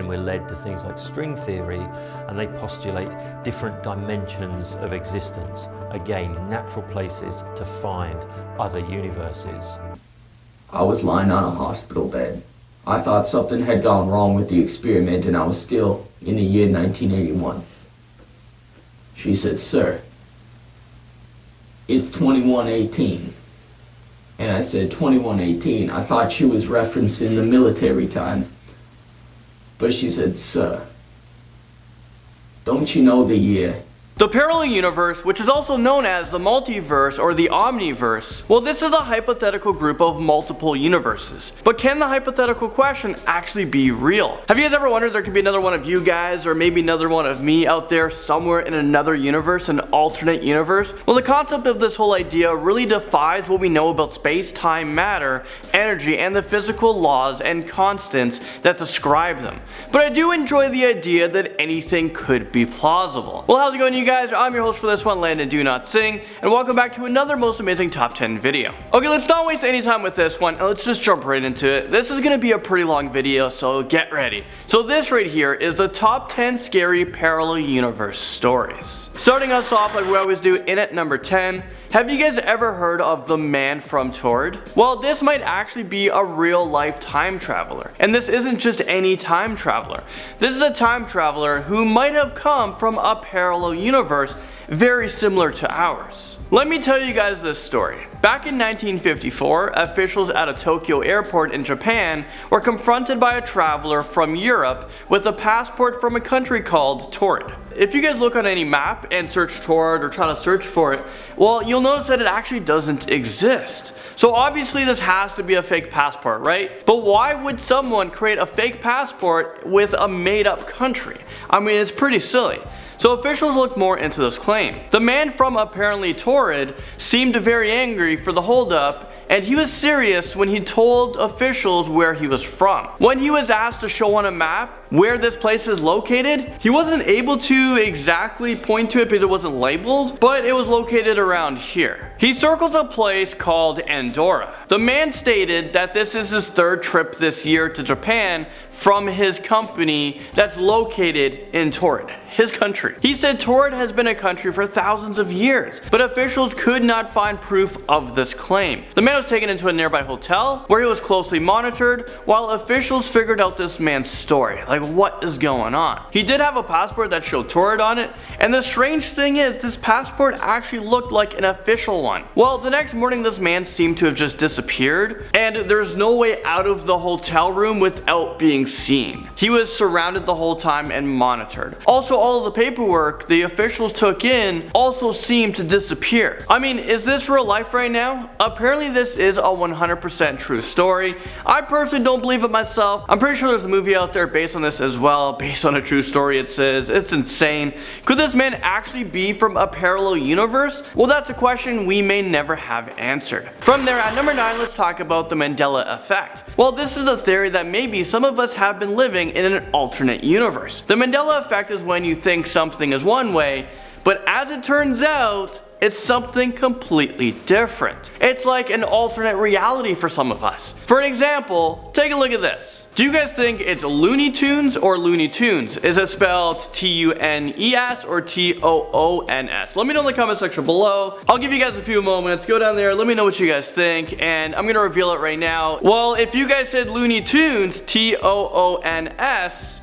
then we're led to things like string theory, and they postulate different dimensions of existence. Again, natural places to find other universes. I was lying on a hospital bed. I thought something had gone wrong with the experiment and I was still in the year 1981. She said, "Sir, it's 2118. And I said, 2118. I thought she was referencing the military time. But she said, "Sir, don't you know the year?" The parallel universe, which is also known as the multiverse or the omniverse, well, this is a hypothetical group of multiple universes. But can the hypothetical question actually be real? Have you guys ever wondered there could be another one of you guys, or maybe another one of me out there somewhere in another universe, an alternate universe? Well, the concept of this whole idea really defies what we know about space, time, matter, energy, and the physical laws and constants that describe them. But I do enjoy the idea that anything could be plausible. Well, how's it going, you guys? I'm your host for this one, Landon Do Not Sing, and welcome back to another most amazing top 10 video. Okay, let's not waste any time with this one, and let's just jump right into it. This is gonna be a pretty long video, so get ready. So this right here is the top 10 scary parallel universe stories. Starting us off like we always do, in at number 10, have you guys ever heard of the man from TAURED? Well, this might actually be a real life time traveler. And this isn't just any time traveler. This is a time traveler who might have come from a parallel universe very similar to ours. Let me tell you guys this story. Back in 1954, officials at a Tokyo airport in Japan were confronted by a traveler from Europe with a passport from a country called TAURED. If you guys look on any map and search TAURED or try to search for it, well, you'll notice that it actually doesn't exist. So obviously this has to be a fake passport, right? But why would someone create a fake passport with a made-up country? I mean, it's pretty silly. So officials looked more into this claim. The man from apparently TAURED seemed very angry for the holdup, and he was serious when he told officials where he was from. When he was asked to show on a map where this place is located, he wasn't able to exactly point to it because it wasn't labeled, but it was located around here. He circles a place called Andorra. The man stated that this is his third trip this year to Japan from his company that's located in TAURED, his country. He said TAURED has been a country for thousands of years, but officials could not find proof of this claim. The man was taken into a nearby hotel where he was closely monitored while officials figured out this man's story. Like, what is going on? He did have a passport that showed TAURED on it, and the strange thing is this passport actually looked like an official one. Well, the next morning this man seemed to have just disappeared, and there's no way out of the hotel room without being seen. He was surrounded the whole time and monitored. Also, all of the paperwork the officials took in also seemed to disappear. I mean, is this real life right now? Apparently this is a 100% true story. I personally don't believe it myself. I'm pretty sure there's a movie out there based on this as well, based on a true story it says. It's insane. Could this man actually be from a parallel universe? Well, that's a question we may never have answered. From there, at number 9, let's talk about the Mandela effect. Well, this is a theory that maybe some of us have been living in an alternate universe. The Mandela effect is when you think something is one way, but as it turns out, it's something completely different. It's like an alternate reality for some of us. For an example, take a look at this. Do you guys think it's Looney Tunes or Looney Tunes? Is it spelled T-U-N-E-S or T-O-O-N-S? Let me know in the comment section below. I'll give you guys a few moments. Go down there, let me know what you guys think, and I'm gonna reveal it right now. Well, if you guys said Looney Tunes, T-O-O-N-S,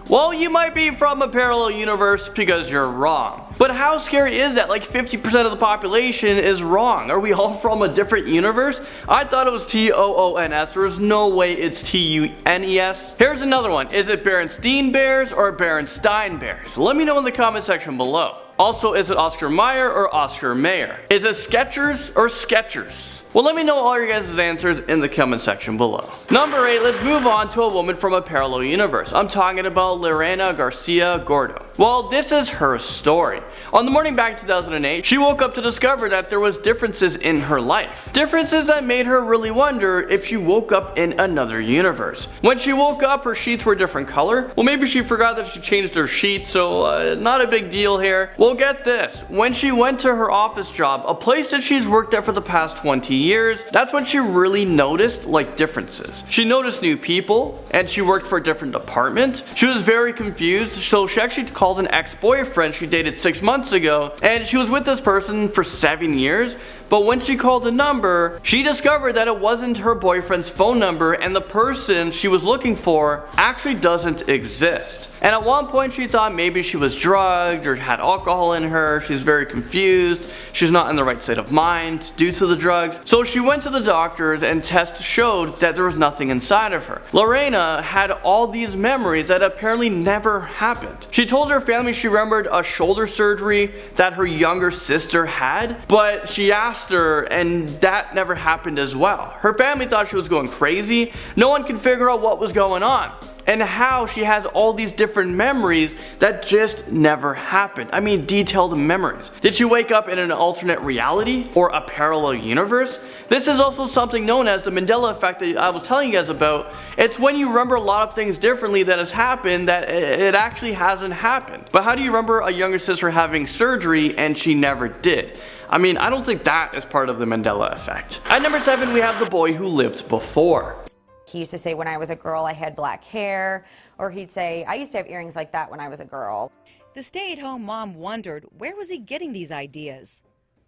well, you might be from a parallel universe because you're wrong. But how scary is that? Like 50% of the population is wrong. Are we all from a different universe? I thought it was T-O-O-N-S. There's no way it's T-U-N-E-S. Here's another one. Is it Berenstain Bears or Berenstain Bears? Let me know in the comment section below. Also, is it Oscar Mayer or Oscar Mayer? Is it Skechers or Skechers? Well, let me know all your guys' answers in the comment section below. Number 8, let's move on to a woman from a parallel universe. I'm talking about LERINA Garcia Gordo. Well, this is her story. On the morning back in 2008, she woke up to discover that there was differences in her life. Differences that made her really wonder if she woke up in another universe. When she woke up, her sheets were a different color. Well, maybe she forgot that she changed her sheets, so not a big deal here. Well, get this. When she went to her office job, a place that she's worked at for the past 20 years, that's when she really noticed like differences. She noticed new people, and she worked for a different department. She was very confused, so she actually called an ex-boyfriend she dated 6 months ago, and she was with this person for 7 years. But when she called the number, she discovered that it wasn't her boyfriend's phone number, and the person she was looking for actually doesn't exist. And at one point she thought maybe she was drugged or had alcohol in her. She's very confused. She's not in the right state of mind due to the drugs. So she went to the doctors, and tests showed that there was nothing inside of her. LERINA had all these memories that apparently never happened. She told her family she remembered a shoulder surgery that her younger sister had, but she asked her, and that never happened as well. Her family thought she was going crazy. No one could figure out what was going on, and how she has all these different memories that just never happened. I mean, detailed memories. Did she wake up in an alternate reality or a parallel universe? This is also something known as the Mandela effect that I was telling you guys about. It's when you remember a lot of things differently that has happened that it actually hasn't happened. But how do you remember a younger sister having surgery and she never did? I mean, I don't think that is part of the Mandela effect. At number 7, we have the boy who lived before. He used to say when I was a girl I had black hair, or he'd say I used to have earrings like that when I was a girl. The stay-at-home mom wondered, where was he getting these ideas?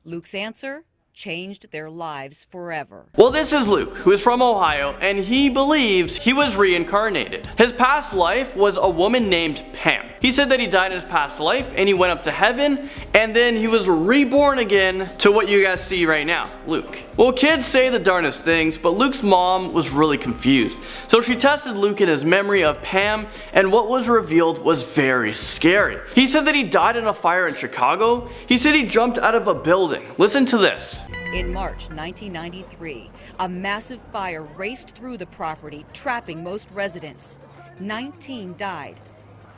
Luke's answer changed their lives forever. Well, this is Luke, who is from Ohio, and he believes he was reincarnated. His past life was a woman named Pam. He said that he died in his past life and he went up to heaven, and then he was reborn again to what you guys see right now, Luke. Well, kids say the darndest things, but Luke's mom was really confused. So she tested Luke in his memory of Pam, and what was revealed was very scary. He said that he died in a fire in Chicago. He said he jumped out of a building. Listen to this. In March 1993, a massive fire raced through the property, trapping most residents. 19 died,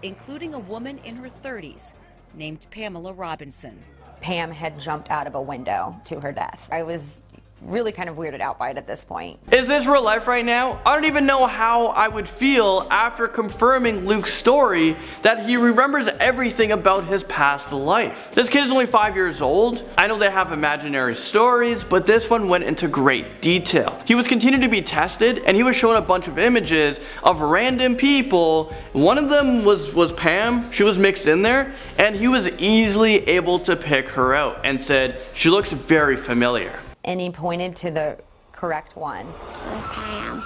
including a woman in her 30s named Pamela Robinson. Pam had jumped out of a window to her death. I was really kind of weirded out by it at this point. Is this real life right now? I don't even know how I would feel after confirming Luke's story that he remembers everything about his past life. This kid is only 5 years old. I know they have imaginary stories, but this one went into great detail. He was continued to be tested, and he was shown a bunch of images of random people. One of them was Pam. She was mixed in there, and he was easily able to pick her out and said, she looks very familiar. And he pointed to the correct one. So Pam.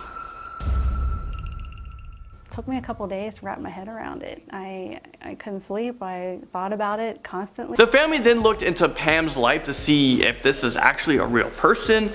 Took me a couple days to wrap my head around it. I couldn't sleep. I thought about it constantly. The family then looked into Pam's life to see if this is actually a real person,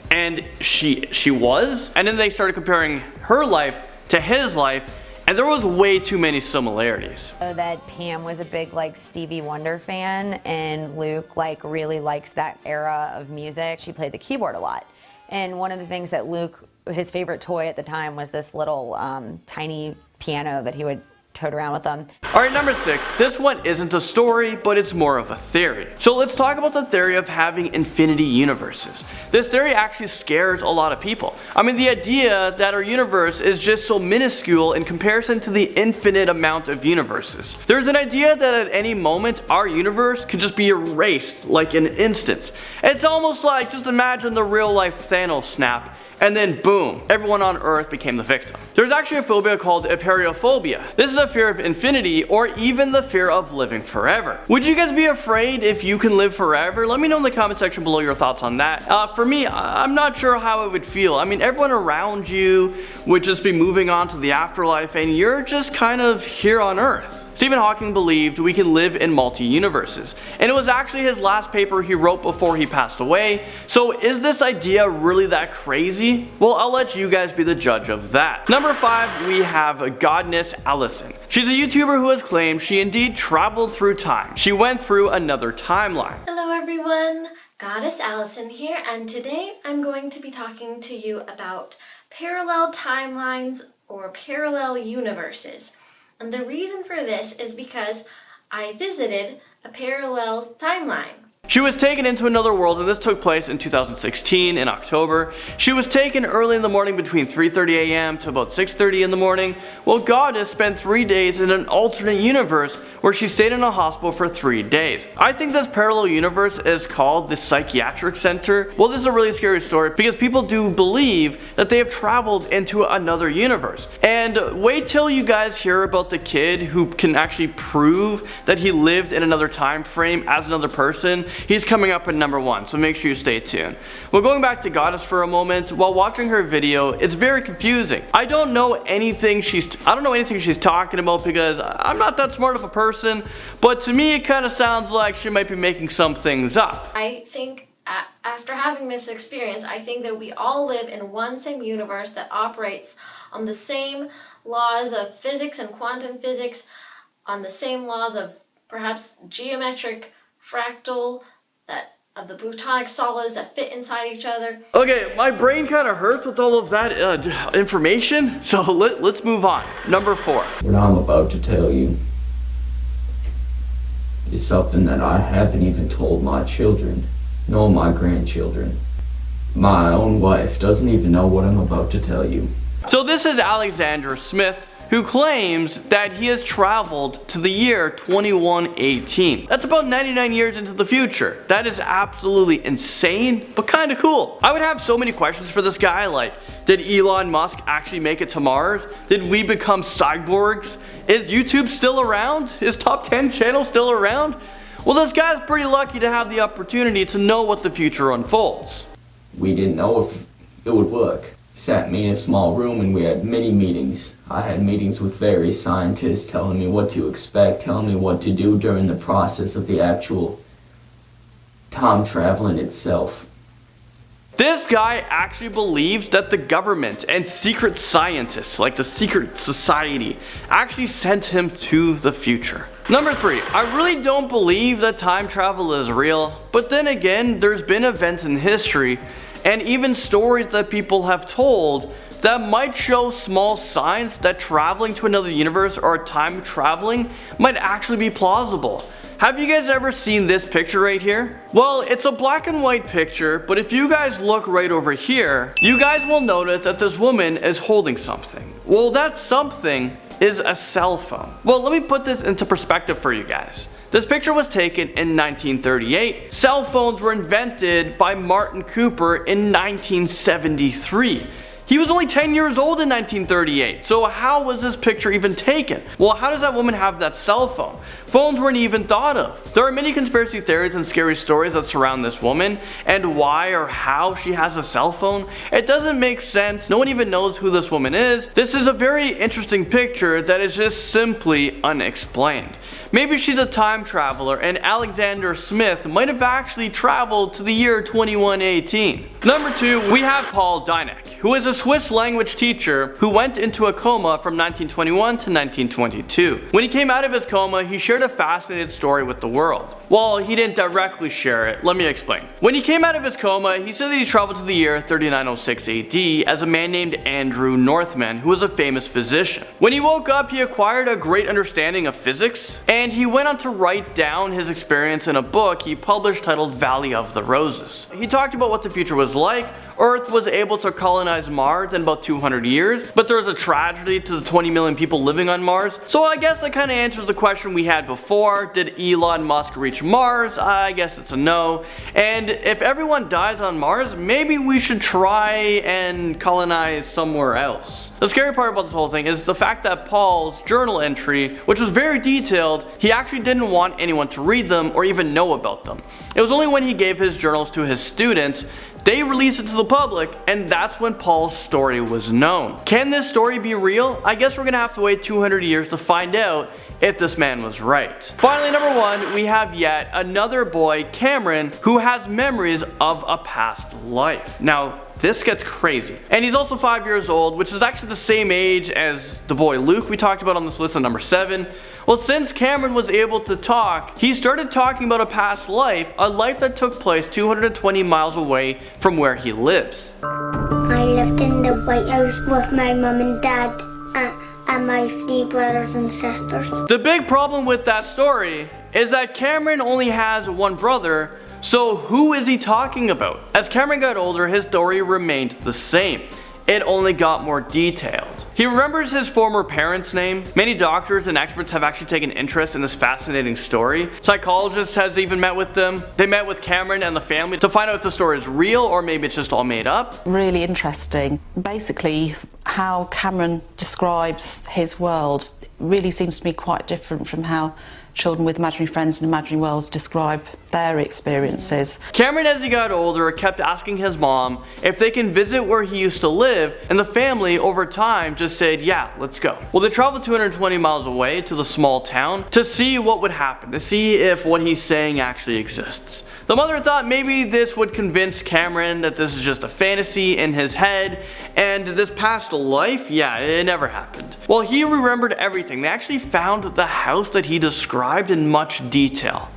and she was. And then they started comparing her life to his life, and there was way too many similarities. That Pam was a big like Stevie Wonder fan, and Luke like really likes that era of music. She played the keyboard a lot. And one of the things that Luke, his favorite toy at the time was this little tiny piano that he would tote around with them. Alright, number 6. This one isn't a story, but it's more of a theory. So let's talk about the theory of having infinity universes. This theory actually scares a lot of people. I mean, the idea that our universe is just so minuscule in comparison to the infinite amount of universes. There's an idea that at any moment our universe could just be erased like in an instant. It's almost like, just imagine the real life Thanos snap, and then boom, everyone on Earth became the victim. There's actually a phobia called hyperiophobia. This is a fear of infinity, or even the fear of living forever. Would you guys be afraid if you can live forever? Let me know in the comment section below your thoughts on that. For me, I'm not sure how it would feel. I mean, everyone around you would just be moving on to the afterlife, and you're just kind of here on Earth. Stephen Hawking believed we can live in multi-universes, and it was actually his last paper he wrote before he passed away. So is this idea really that crazy? Well, I'll let you guys be the judge of that. Number 5, we have GODDNESS ALLISON. She's a YouTuber who has claimed she indeed traveled through time. She went through another timeline. Hello everyone, Goddess Allison here, and today I'm going to be talking to you about parallel timelines or parallel universes. And the reason for this is because I visited a parallel timeline. She was taken into another world, and this took place in 2016 in October. She was taken early in the morning between 3:30 a.m. to about 6:30 in the morning. Well, Goddess spent 3 days in an alternate universe where she stayed in a hospital for 3 days. I think this parallel universe is called the psychiatric center. Well, this is a really scary story because people do believe that they have traveled into another universe. And wait till you guys hear about the kid who can actually prove that he lived in another time frame as another person. He's coming up at number 1, so make sure you stay tuned. Well, going back to Goddess for a moment, while watching her video, it's very confusing. I don't know anything she's talking about because I'm not that smart of a person, but to me it kind of sounds like she might be making some things up. I think after having this experience, I think that we all live in one same universe that operates on the same laws of physics and quantum physics, on the same laws of perhaps geometric fractal, that of the plutonic solids that fit inside each other. Okay, my brain kind of hurts with all of that information, so let's move on. Number 4. What I'm about to tell you is something that I haven't even told my children, nor my grandchildren. My own wife doesn't even know what I'm about to tell you. So this is Alexander Smith, who claims that he has traveled to the year 2118. That's about 99 years into the future. That is absolutely insane, but kind of cool. I would have so many questions for this guy, like, did Elon Musk actually make it to Mars? Did we become cyborgs? Is YouTube still around? Is Top 10 channel still around? Well, this guy's pretty lucky to have the opportunity to know what the future unfolds. We didn't know if it would work. Sat me in a small room and we had many meetings. I had meetings with various scientists telling me what to expect, telling me what to do during the process of the actual time traveling itself. This guy actually believes that the government and secret scientists, like the secret society, actually sent him to the future. Number 3, I really don't believe that time travel is real, but then again, there's been events in history and even stories that people have told that might show small signs that traveling to another universe or time traveling might actually be plausible. Have you guys ever seen this picture right here? Well, it's a black and white picture, but if you guys look right over here, you guys will notice that this woman is holding something. Well, that something is a cell phone. Well, let me put this into perspective for you guys. This picture was taken in 1938. Cell phones were invented by Martin Cooper in 1973. He was only 10 years old in 1938, so how was this picture even taken? Well, how does that woman have that cell phone? Phones weren't even thought of. There are many conspiracy theories and scary stories that surround this woman, and why or how she has a cell phone. It doesn't make sense. No one even knows who this woman is. This is a very interesting picture that is just simply unexplained. Maybe she's a time traveler, and Alexander Smith might have actually traveled to the year 2118. Number 2, we have Paul DIENACH, who is a Swiss language teacher who went into a coma from 1921 to 1922. When he came out of his coma, he shared a fascinating story with the world. Well, he didn't directly share it. Let me explain. When he came out of his coma, he said that he traveled to the year 3906 AD as a man named Andrew Northman, who was a famous physician. When he woke up, he acquired a great understanding of physics, and he went on to write down his experience in a book he published titled Valley of the Roses. He talked about what the future was like. Earth was able to colonize Mars in about 200 years, but there was a tragedy to the 20 million people living on Mars. So I guess that kind of answers the question we had before. Did Elon Musk reach Mars? I guess it's a no. And if everyone dies on Mars, maybe we should try and colonize somewhere else. The scary part about this whole thing is the fact that Paul's journal entry, which was very detailed, he actually didn't want anyone to read them or even know about them. It was only when he gave his journals to his students, they released it to the public, and that's when Paul's story was known. Can this story be real? I guess we're gonna have to wait 200 years to find out if this man was right. Finally, number 1, we have yet another boy, Cameron, who has memories of a past life. Now, this gets crazy. And he's also 5 years old, which is actually the same age as the boy Luke we talked about on this list at number 7. Well, since Cameron was able to talk, he started talking about a past life, a life that took place 220 miles away from where he lives. I lived in the White House with my mom and dad and my 3 brothers and sisters. The big problem with that story is that Cameron only has one brother, So who is he talking about? As Cameron got older, his story remained the same. It only got more detailed. He remembers his former parents' name. Many doctors and experts have actually taken interest in this fascinating story. Psychologists has even met with them. They met with Cameron and the family to find out if the story is real or maybe it's just all made up. Really interesting. Basically, how Cameron describes his world really seems to be quite different from how children with imaginary friends and imaginary worlds describe their experiences. Cameron, as he got older, kept asking his mom if they can visit where he used to live, and the family over time just said, yeah, let's go. Well, they traveled 220 miles away to the small town to see what would happen, to see if what he's saying actually exists. The mother thought maybe this would convince Cameron that this is just a fantasy in his head, and this past life, yeah, it never happened. Well, he remembered everything. They actually found the house that he described in much detail.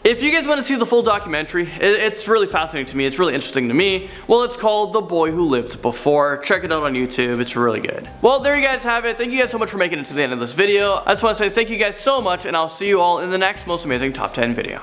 If you guys want to see the full documentary, it's really fascinating to me, it's really interesting to me. Well, it's called The Boy Who Lived Before. Check it out on YouTube, it's really good. Well, there you guys have it. Thank you guys so much for making it to the end of this video. I just want to say thank you guys so much, and I'll see you all in the next most amazing top 10 video.